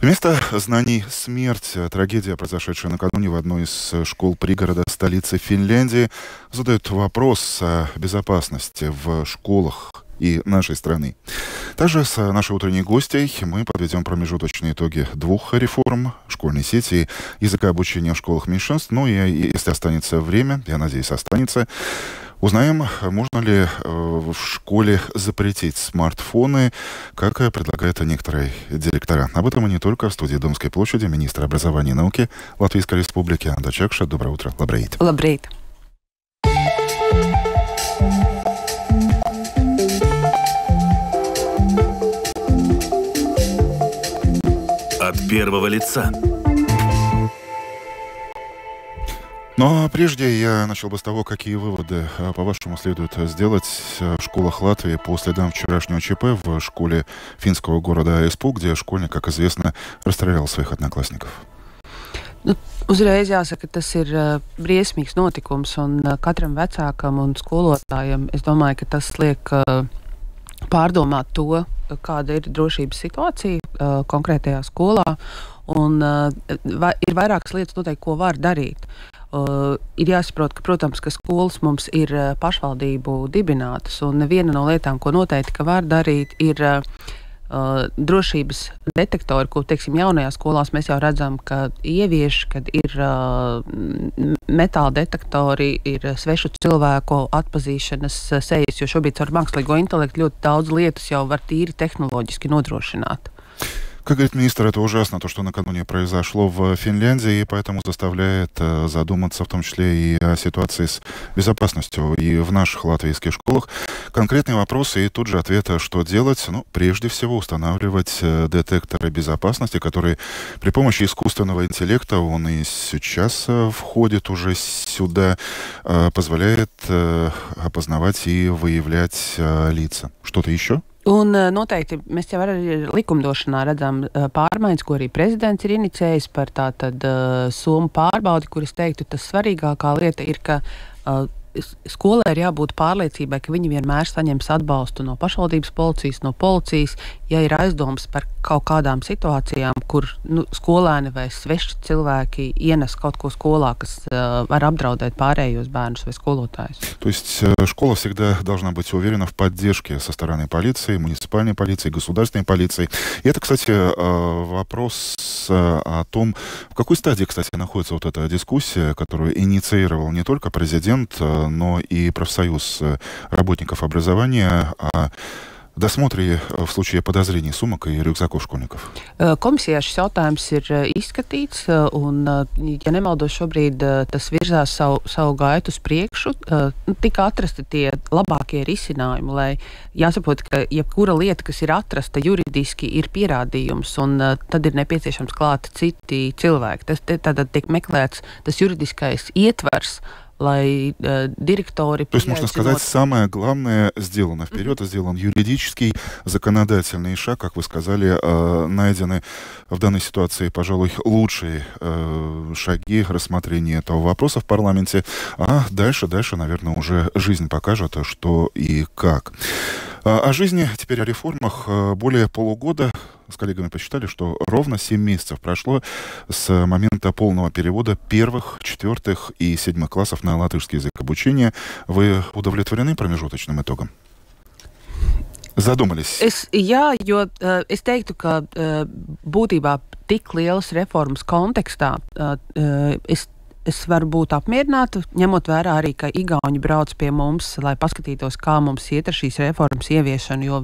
Вместо знаний смерть. Трагедия, произошедшая накануне в одной из школ пригорода столицы Финляндии, задает вопрос о безопасности в школах и нашей страны. Также с нашей утренней гостьей мы подведем промежуточные итоги двух реформ школьной сети и языка обучения в школах меньшинств. Ну и если останется время, я надеюсь, останется, узнаем, можно ли в школе запретить смартфоны, как предлагают некоторые директора. Об этом и не только в студии Домской площади министр образования и науки Латвийской Республики Анда Чекша. Доброе утро. Лабрейт. Лабрейт. От первого лица. Но прежде я начал бы с того, какие выводы, по-вашему, следует сделать в школах Латвии по следам вчерашнего ЧП в школе финского города Эспу, где школьник, как известно, расстрелял своих одноклассников. Uzreiz jāsaka, tas ir briesmīgs notikums, un katram vecākam un skolotājam, es domāju, ka tas liek pārdomāt to, kāda ir drošības situācija konkrētajā skolā, un ir vairākas lietas noteikti, ko var darīt. Ir jāsaprot, ka, protams, ka skolas mums ir pašvaldību dibinātas, un viena no lietām, ko noteikti ka var darīt, ir drošības detektori, ko, teiksim, jaunajās skolās mēs jau redzam, ka ievieš, kad ir metāla detektori, ir svešu cilvēku atpazīšanas sejas, jo šobrīd ar mākslīgo intelektu ļoti daudz lietas jau var tīri tehnoloģiski nodrošināt. Как говорит министр, это ужасно, то, что накануне произошло в Финляндии, и поэтому заставляет задуматься в том числе и о ситуации с безопасностью и в наших латвийских школах. Конкретные вопросы и тут же ответ, что делать. Ну, прежде всего, устанавливать детекторы безопасности, которые при помощи искусственного интеллекта, он и сейчас входит уже сюда, позволяет опознавать и выявлять лица. Что-то еще? Un noteikti mēs jau arī likumdošanā redzam pārmaiņas, ko arī prezidents ir inicijējis par tātad summu pārbaudi, kur es teiktu, tas svarīgākā lieta ir, ka skolai ir jābūt pārliecībai, ka viņi vienmēr saņems atbalstu no pašvaldības policijas, no policijas, ja ir aizdomas par kaut kādām situācijām, kur skolēni vai sveši cilvēki ienes kaut ko skolā, kas var apdraudēt pārējos bērnus vai skolotājus. То есть школа всегда должна быть уверена в поддержке со стороны полиции, муниципальной полиции, государственной полиции. И это, кстати, вопрос о том, в какой стадии, кстати, находится вот эта дискуссия, которую инициировал не только президент, но и профсоюз работников образования о dosmotrie в случае подозрений сумок и рюкзаков школьников. Komisijā šis jautājums ir izskatīts, un, ja nemaldos, šobrīd tas virzās savu gaitu uz priekšu. Tika atrasti tie labākie risinājumi, lai jāsaprot, ka jebkura lieta, kas ir atrasta juridiski, ir pierādījums, un tad ir nepieciešams klāt citi cilvēki. Tas tātad tiek meklēts tas juridiskais ietvers, lai директори... То есть, можно сказать, самое главное сделано вперед, сделан юридический, законодательный шаг, как вы сказали, найдены в данной ситуации, пожалуй, лучшие шаги рассмотрения этого вопроса в парламенте, а дальше, наверное, уже жизнь покажет, что и как. О жизни, теперь о реформах. Более полугода с коллегами посчитали, что ровно 7 месяцев прошло с момента полного перевода первых, 4 и 7 классов на латышский язык обучения. Вы удовлетворены промежуточным итогом? Задумались? Jā, jo es teiktu, ka būtībā tik lielas reformas kontekstā es varu būt apmierināta, ņemot vērā arī, ka igauņi brauc pie mums, lai paskatītos, kā mums iet ar šīs reformas ieviešanu, jo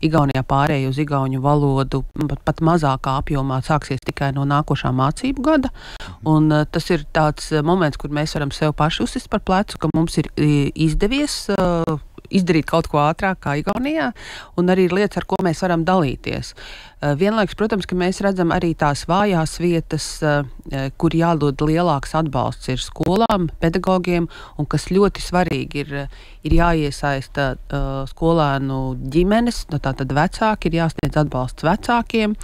Igaunijā pārēj uz igauņu valodu pat mazākā apjomā sāksies tikai no nākošā mācību gada. Un tas ir tāds moments, kur mēs varam sev paši uzsist par plecu, ka mums ir izdevies izdarīt kaut ko ātrāk kā Igaunijā, un arī lietas, ar ko mēs varam dalīties. Vienlaikus, protams, ka mēs redzam arī tās vājās vietas, kur jādod lielāks atbalsts ir skolām, pedagogiem, un kas ļoti svarīgi ir jāiesaista skolēnu ģimenes, tātad vecāki, ir jāsniedz atbalsts vecākiem,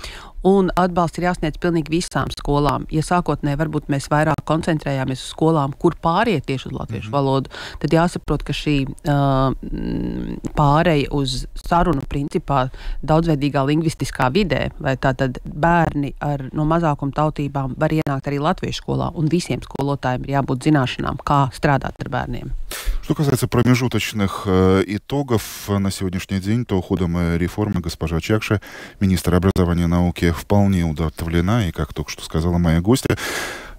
Un atbalsts ir jāsniedz pilnīgi visām skolām. Ja sākotnēji varbūt mēs vairāk koncentrējāmies uz skolām, kur pāriet tieši uz latviešu valodu, tad jāsaprot, ka šī pāreja uz sarunu principā daudzveidīgā lingvistiskā vidē, vai tātad bērni no mazākuma tautībām var ienākt arī latviešu skolā, un visiem skolotājiem ir jābūt zināšanām, kā strādāt ar бәрним. Что касается промежуточных итогов на сегодняшний день, то ходом реформы госпожа Чакша, министр образования и науки, вполне удовлетворена, и, как только что сказала моя гостья,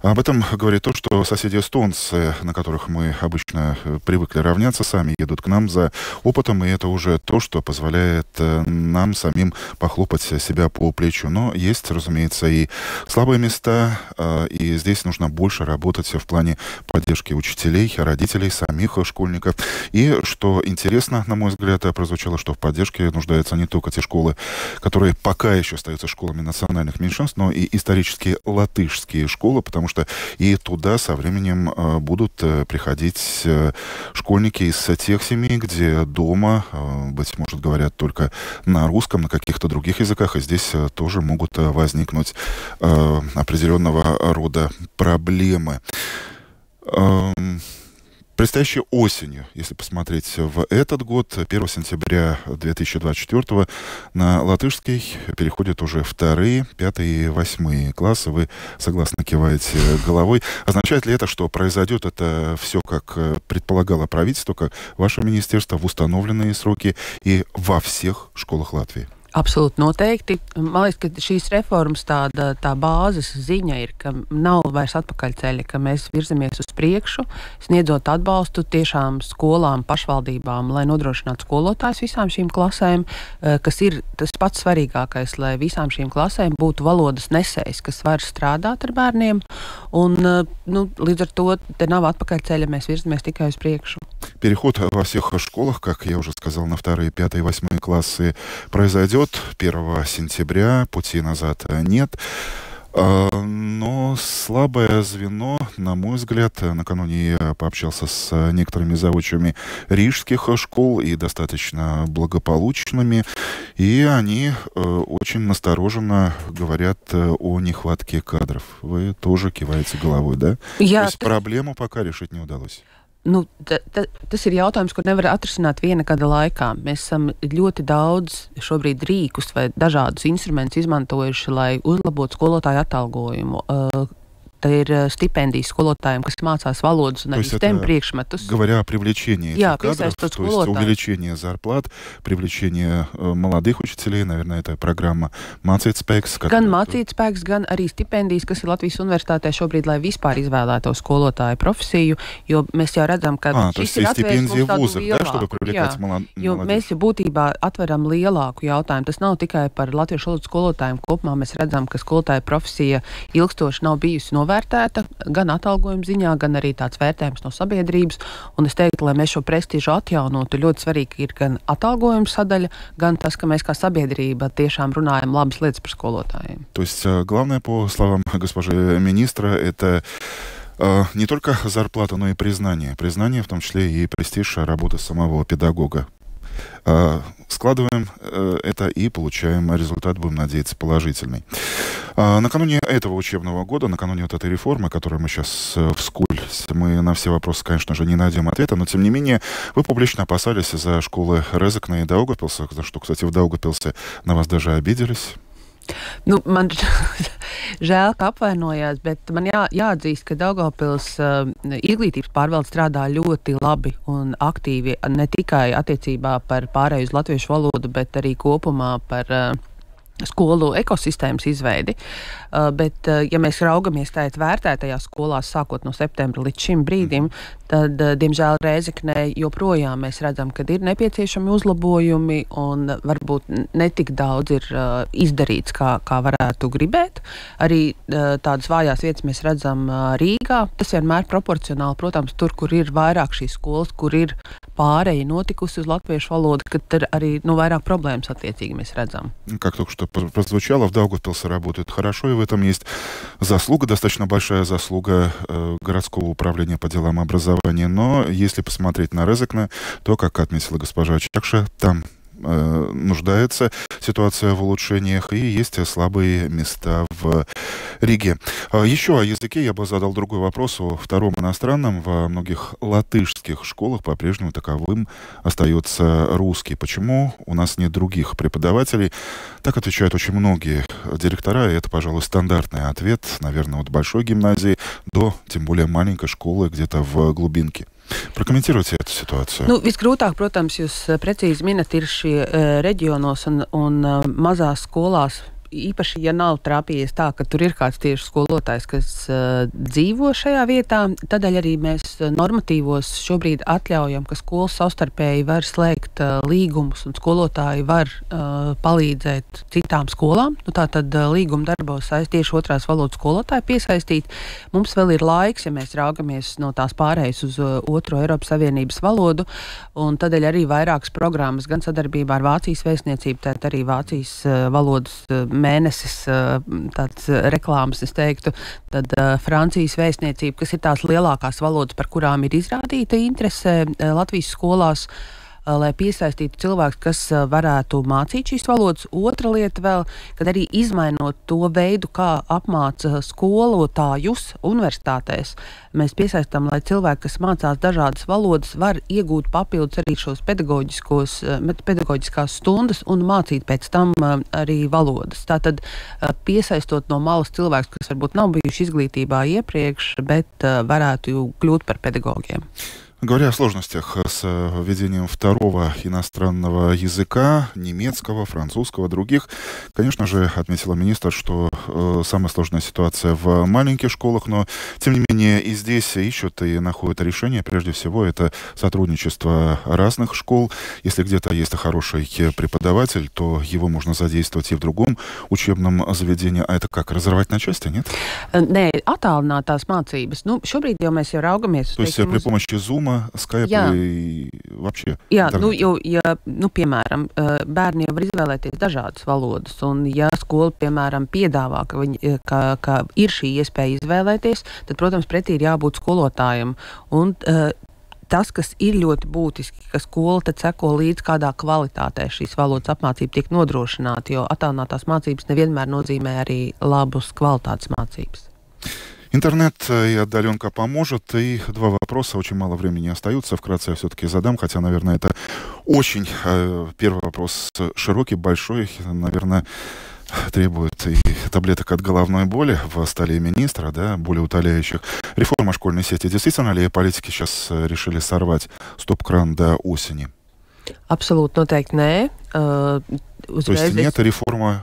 об этом говорит то, что соседи эстонцы, на которых мы обычно привыкли равняться, сами едут к нам за опытом, и это уже то, что позволяет нам самим похлопать себя по плечу. Но есть, разумеется, и слабые места, и здесь нужно больше работать в плане поддержки учителей, родителей, самих школьников. И, что интересно, на мой взгляд, прозвучало, что в поддержке нуждаются не только те школы, которые пока еще остаются школами национальных меньшинств, но и исторические латышские школы, потому что и туда со временем будут приходить школьники из тех семей, где дома, быть может, говорят только на русском, на каких-то других языках, и здесь тоже могут возникнуть определенного рода проблемы. Предстоящей осенью, если посмотреть в этот год, 1 сентября 2024 на латышский переходят уже 2, 5 и 8 классы. Вы согласно киваете головой. Означает ли это, что произойдет это все, как предполагало правительство, как ваше министерство, в установленные сроки и во всех школах Латвии? Absolūti noteikti. Man liekas, ka šīs reformas tā bāzes ziņa ir, ka nav vairs atpakaļceļa, ka mēs virzamies uz priekšu, sniedzot atbalstu tiešām skolām, pašvaldībām, lai nodrošinātu skolotājus visām šīm klasēm, kas ir tas pats svarīgākais, lai visām šīm klasēm būtu valodas nesējs, kas var strādāt ar bērniem, un līdz ar to te nav atpakaļceļa, mēs virzamies tikai uz priekšu. Переход во всех школах, как я уже сказал, на 2, 5 и 8 классы произойдет 1 сентября, пути назад нет. Но слабое звено, на мой взгляд, накануне я пообщался с некоторыми завучами рижских школ и достаточно благополучными, и они очень настороженно говорят о нехватке кадров. Вы тоже киваете головой, да? То есть проблему пока решить не удалось. Tas ir jautājums, kur nevar atrisināt viena gada laikā. Mēs esam ļoti daudz šobrīd rīkus vai dažādus instrumentus izmantojuši, lai uzlabotu skolotāju atalgojumu. Tā ir stipendijas skolotājiem, kas mācās valodas un arī STEM priekšmetus. Говоря о привлечении этих кадров, то есть увеличение зарплат, привлечение молодых учителей, наверное, это программа «Mācītspēks». Gan mācītspēks, gan arī stipendijas, kas ir Latvijas universitātē šobrīd, lai vispār izvēlēto skolotāju profesiju, jo mēs jau redzam, ka šis ir atvērs mums tādu lielāku. Jo mēs jau būtībā atveram lielāku jautājumu. Tas nav tikai par latviešu valodas skolotājiem kopumā. Mēs redzam, ka skolotāja profesija ilgstoši nav bijusi novērtēta, gan atalgojuma ziņā, gan arī tāds vērtējums no sabiedrības. Un es teiktu, lai mēs šo prestižu atjaunotu, ļoti svarīgi ir gan atalgojuma sadaļa, gan tas, ka mēs kā sabiedrība tiešām runājam labas lietas par skolotājiem. То есть главное, по словам госпожи министра, это не только зарплата, но и признание. Признание, в том числе и престиж работы самого педагога. Складываем это и получаем результат, будем надеяться, положительный. Накануне этого учебного года, накануне вот этой реформы, которую мы сейчас вскользь, мы на все вопросы, конечно же, не найдем ответа, но, тем не менее, вы публично опасались за школы Резекне и Даугавпилса, за что, кстати, в Даугавпилсе на вас даже обиделись. Man žēl, ka apvainojās, bet man jāatzīst, ka Daugavpils izglītības pārvalde strādā ļoti labi un aktīvi, ne tikai attiecībā par pārēju uz latviešu valodu, bet arī kopumā par skolu ekosistēmas izveidi, bet, ja mēs raugamies tajā vērtētajās skolās, sākot no septembra līdz šim brīdim, tad, diemžēl, Rēzeknē joprojām mēs redzam, ka ir nepieciešami uzlabojumi un varbūt netik daudz ir izdarīts, kā varētu gribēt. Arī tādas vājās vietas mēs redzam Rīgā. Tas vienmēr proporcionāli, protams, tur, kur ir vairāk šīs skolas, kur ir pāreja notikusi uz latviešu valodu, kad arī vairāk проблемas attiecīgi mēs redzam. Как только что прозвучало, в Даугавпилсе работает хорошо, и в этом есть заслуга, достаточно большая заслуга городского управления по делам образования. Но если посмотреть на Резекне, то, как отметила госпожа Чакша, там нуждается ситуация в улучшениях, и есть слабые места в Риге. Еще о языке я бы задал другой вопрос о втором иностранном. Во многих латышских школах по-прежнему таковым остается русский. Почему у нас нет других преподавателей? Так отвечают очень многие директора, и это, пожалуй, стандартный ответ, наверное, от большой гимназии до, тем более, маленькой школы где-то в глубинке. Прокомментируйте эту ситуацию. Visgrūtāk, protams, jūs precīzi minat, ir šie reģionos un mazās skolās. Īpaši, ja nav trāpījies tā, ka tur ir kāds tieši skolotājs, kas dzīvo šajā vietā, tādēļ arī mēs normatīvos šobrīd atļaujam, ka skolas savstarpēji var slēgt līgumus un skolotāji var palīdzēt citām skolām. Tātad līguma darbos tieši otrās valodas skolotāji piesaistīt. Mums vēl ir laiks, ja mēs raugamies no tās pārējas uz otro Eiropas Savienības valodu, un tādēļ arī vairākas programmas gan sadarbībā ar Vācijas vēstniecību, tad arī Vācijas valodas mēnesis, tāds reklāmas, es teiktu, tad Francijas vēstniecība, kas ir tās lielākās valodas, par kurām ir izrādīta interese Latvijas skolās, lai piesaistītu cilvēkus, kas varētu mācīt šīs valodas. Otra lieta vēl, kad arī izmainot to veidu, kā apmāca skolotājus universitātēs, mēs piesaistām, lai cilvēki, kas mācās dažādas valodas, var iegūt papildus arī šos pedagoģiskās stundas un mācīt pēc tam arī valodas. Tātad piesaistot no malas cilvēkus, kas varbūt nav bijuši izglītībā iepriekš, bet varētu kļūt par pedagogiem. Говоря о сложностях с введением второго иностранного языка, немецкого, французского, других, конечно же, отметила министр, что самая сложная ситуация в маленьких школах, но, тем не менее, и здесь ищут и находят решение. Прежде всего, это сотрудничество разных школ. Если где-то есть хороший преподаватель, то его можно задействовать и в другом учебном заведении. А это как, разорвать на части, нет? Nē, attālinātās mācības. Šobrīd jau mēs raugamies. То есть при помощи Zoom, Skype и вообще. Jā, piemēram, bērni jau var izvēlēties dažādas valodas, un ja skola, piemēram, piedāvā, ka ir šī iespēja izvēlēties, tad, protams, pretī ir jābūt skolotājiem. Un tas, kas ir ļoti būtiski, ka skola tad seko līdz kādā kvalitātē šīs valodas apmācība tiek nodrošināta, jo attālinātās mācības nevienmēr nozīmē arī labus kvalitātes mācības. Интернет и отдаленка поможет. И два вопроса, очень мало времени остаются. Вкратце я все-таки задам, хотя, наверное, это очень... Первый вопрос широкий, большой, наверное, требует и таблеток от головной боли в столе министра, да, болеутоляющих. Реформа школьной сети. Действительно ли политики сейчас решили сорвать стоп-кран до осени? Absolūti noteikti nē. Uzreiz reforma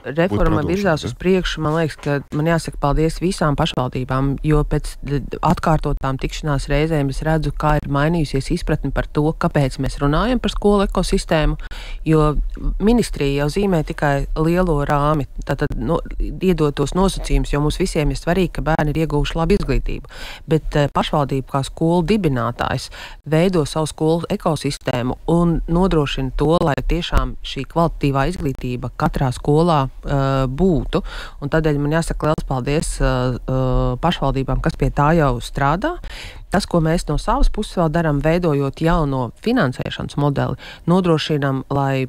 virzās uz priekšu. Man liekas, ka man jāsaka paldies visām pašvaldībām, jo pēc atkārtotām tikšanās reizēm es redzu, kā ir mainījusies izpratne par to, kāpēc mēs runājam par skolu ekosistēmu, jo ministrija jau zīmē tikai lielo rāmi, tātad iedot tos nosacījumus, jo mums visiem ir svarīgi, ka bērni ir ieguvuši labu izglītību. Bet pašvaldība kā skolu dibinātājs veido savu skolu ekosistēmu un nodrošina to, lai tiešām šī kvalitatīvā izglītība katrā skolā būtu. Un tādēļ man jāsaka liels paldies pašvaldībām, kas pie tā jau strādā. Tas, ko mēs no savas puses vēl darām, veidojot jauno finansēšanas modeli, nodrošinām, lai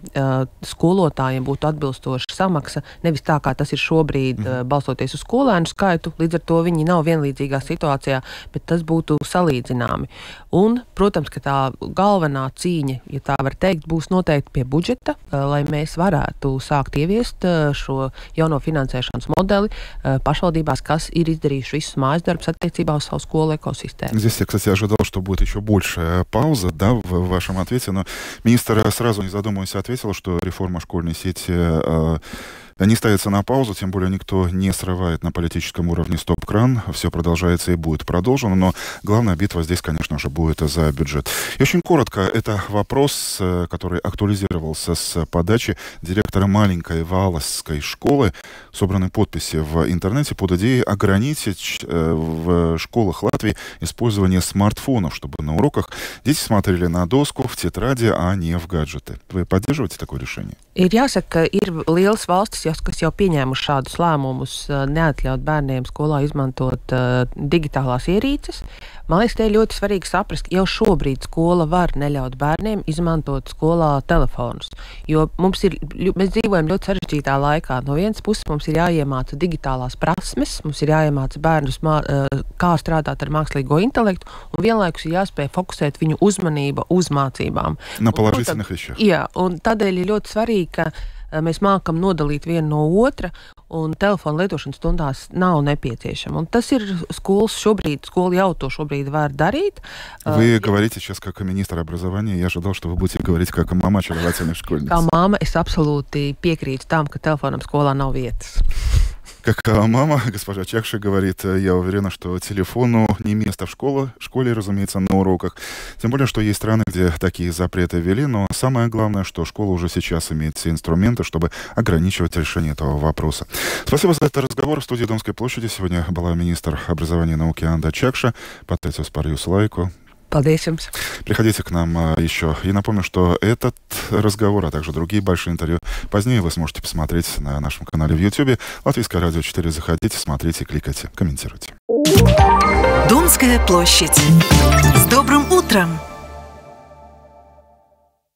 skolotājiem būtu atbilstoša samaksa, nevis tā, kā tas ir šobrīd, balstoties uz skolēnu skaitu, līdz ar to viņi nav vienlīdzīgā situācijā, bet tas būtu salīdzināmi. Un, protams, ka tā galvenā cīņa, ja tā var teikt, būs noteikti pie budžeta, lai mēs varētu sākt ieviest šo jauno finansēšanas modeli pašvaldībās, kas ir izdarījuši visus mājas darbus attiecībā uz savu skolu ekosistēmu. Здесь я, кстати, ожидал, что будет еще большая пауза, да, в вашем ответе, но министр сразу, не задумываясь, ответил, что реформа школьной сети не ставится на паузу, тем более никто не срывает на политическом уровне стоп-кран, все продолжается и будет продолжено, но главная битва здесь, конечно же, будет за бюджет. И очень коротко, это вопрос, который актуализировался с подачи директора маленькой Валасской школы. Собраны подписи в интернете под идеей ограничить в школах Латвии использование смартфонов, чтобы на уроках дети смотрели на доску, в тетради, а не в гаджеты. Вы поддерживаете такое решение? Ir jāsaka, ka ir liels valstis kas jau pieņēmuši šādus lēmumus, neatļaut bērniem skolā izmantot digitālās ierīces. Man liekas, te ir ļoti svarīgi saprast, ka jau šobrīd skola var neļaut bērniem izmantot skolā telefonus. Jo mēs dzīvojam ļoti sarežģītā laikā. No vienas puses mums ir jāiemāca digitālās prasmes, mums ir jāiemāca bērnus, kā strādāt ar mākslīgo intelektu, un vienlaikus ir jāspēj fokusēt viņu uzmanība uz mācībām. Jā, un tādēļ ir ļoti svarīgi, ka mēs mākam nodalīt vienu no otra, un telefona lietošanas stundās nav необходимо. Un tas ir skoла jau to šobrīd var дарить. Вы говорите сейчас как министр образования. Я ожидал, что вы будете говорить как мама очаровательных школьниц. Kā mamma, es absolūti piekrītu tam, ka telefonam skolā nav vietas. Как мама, госпожа Чакша говорит, я уверена, что телефону не место в школе, разумеется, на уроках. Тем более, что есть страны, где такие запреты ввели, но самое главное, что школа уже сейчас имеет все инструменты, чтобы ограничивать решение этого вопроса. Спасибо за этот разговор. В студии Домской площади сегодня была министр образования и науки Анда Чакша. Pateicos par jūsu laiku. Paldies jums. Приходите к нам еще. И напомню, что этот разговор, а также другие большие интервью позднее вы сможете посмотреть на нашем канале в YouTube. Латвийское радио 4. Заходите, смотрите, кликайте, комментируйте. Домская площадь. С добрым утром!